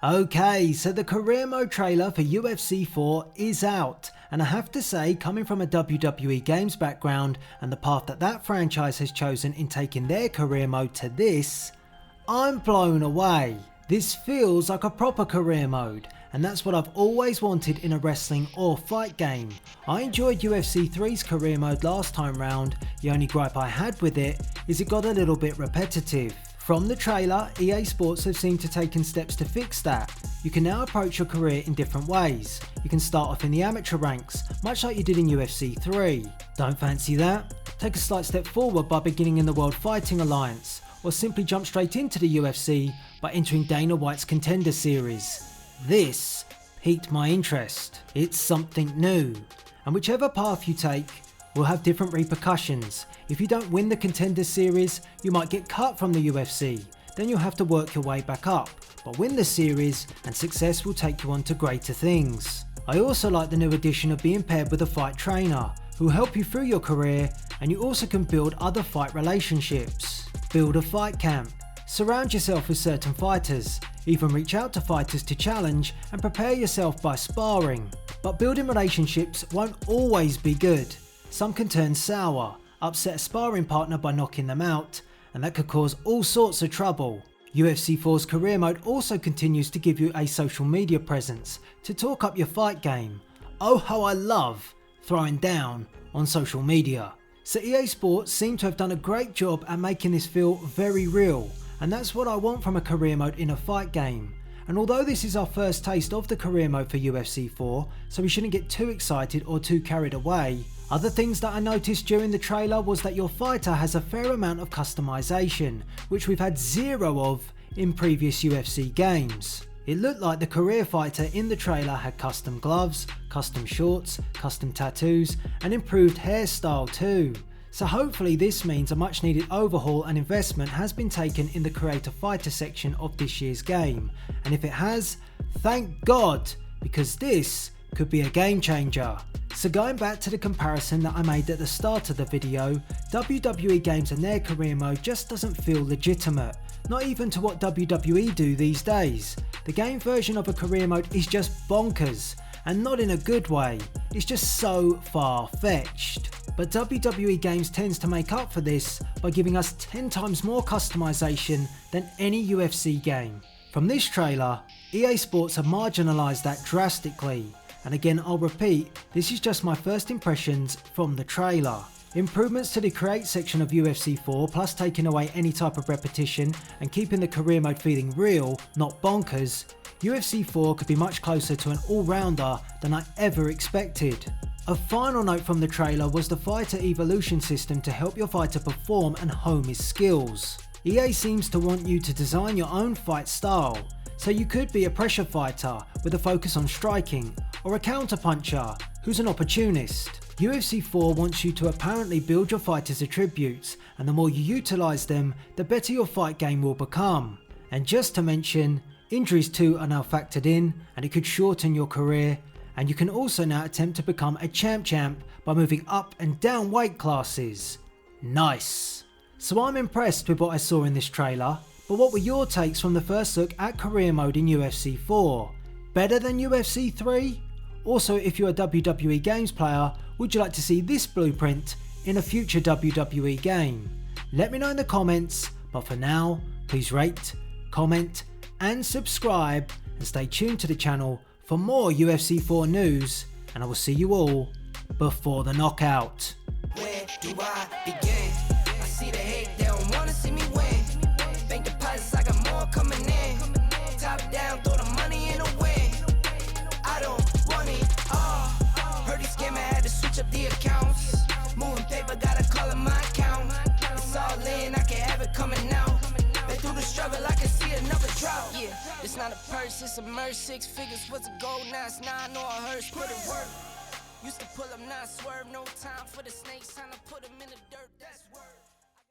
Okay, so the career mode trailer for UFC 4 is out, and I have to say, coming from a WWE Games background and the path that franchise has chosen in taking their career mode to this, I'm blown away. This feels like a proper career mode, and that's what I've always wanted in a wrestling or fight game. I enjoyed UFC 3's career mode last time round. The only gripe I had with it is it got a little bit repetitive. From the trailer, EA Sports have seemed to taken steps to fix that. You can now approach your career in different ways. You can start off in the amateur ranks, much like you did in UFC 3. Don't fancy that? Take a slight step forward by beginning in the World Fighting Alliance, or simply jump straight into the UFC by entering Dana White's Contender series. This piqued my interest. It's something new, and whichever path you take will have different repercussions. If you don't win the Contender series, you might get cut from the UFC, then you'll have to work your way back up, but win the series and success will take you on to greater things. I also like the new addition of being paired with a fight trainer, who will help you through your career, and you also can build other fight relationships. Build a fight camp, surround yourself with certain fighters, even reach out to fighters to challenge and prepare yourself by sparring. But building relationships won't always be good. Some can turn sour, upset a sparring partner by knocking them out, and that could cause all sorts of trouble. UFC 4's career mode also continues to give you a social media presence to talk up your fight game. Oh, how I love throwing down on social media. So EA Sports seem to have done a great job at making this feel very real, and that's what I want from a career mode in a fight game. And although this is our first taste of the career mode for UFC 4, so we shouldn't get too excited or too carried away, other things that I noticed during the trailer was that your fighter has a fair amount of customization, which we've had zero of in previous UFC games. It looked like the career fighter in the trailer had custom gloves, custom shorts, custom tattoos, and improved hairstyle too. So hopefully this means a much needed overhaul and investment has been taken in the creator fighter section of this year's game. And if it has, thank God, because this could be a game changer. So going back to the comparison that I made at the start of the video, WWE games and their career mode just doesn't feel legitimate, not even to what WWE do these days. The game version of a career mode is just bonkers, and not in a good way. It's just so far-fetched. But WWE games tends to make up for this by giving us 10 times more customization than any UFC game. From this trailer, EA Sports have marginalised that drastically. And again, I'll repeat, this is just my first impressions from the trailer. Improvements to the create section of UFC 4, plus taking away any type of repetition and keeping the career mode feeling real, not bonkers, UFC 4 could be much closer to an all-rounder than I ever expected. A final note from the trailer was the fighter evolution system to help your fighter perform and hone his skills. EA seems to want you to design your own fight style, so you could be a pressure fighter with a focus on striking, or a counter-puncher who's an opportunist. UFC 4 wants you to apparently build your fighter's attributes, and the more you utilise them, the better your fight game will become. And just to mention, injuries too are now factored in, and it could shorten your career, and you can also now attempt to become a champ by moving up and down weight classes. Nice. So I'm impressed with what I saw in this trailer, but what were your takes from the first look at career mode in UFC 4? Better than UFC 3? Also, if you're a WWE games player, would you like to see this blueprint in a future WWE game? Let me know in the comments, but for now, please rate, comment and subscribe, and stay tuned to the channel for more UFC 4 news, and I will see you all before the knockout. Where do I begin? I see the hate, they don't wanna see me win. Bank deposits, I got more coming in. Top down, throw the money in the wind. I don't want it all. Heard he scammer, had to switch up the accounts. Moving paper, gotta call it my account. It's all in, I can have it coming out. Been through the struggle, I can see another drought. Yeah, it's not a purse, it's a merch. 6 figures was a gold, now it's 9, no I heard, put it work. Used to pull up, not swerve, no time for the snakes, time to put them in the dirt, that's work.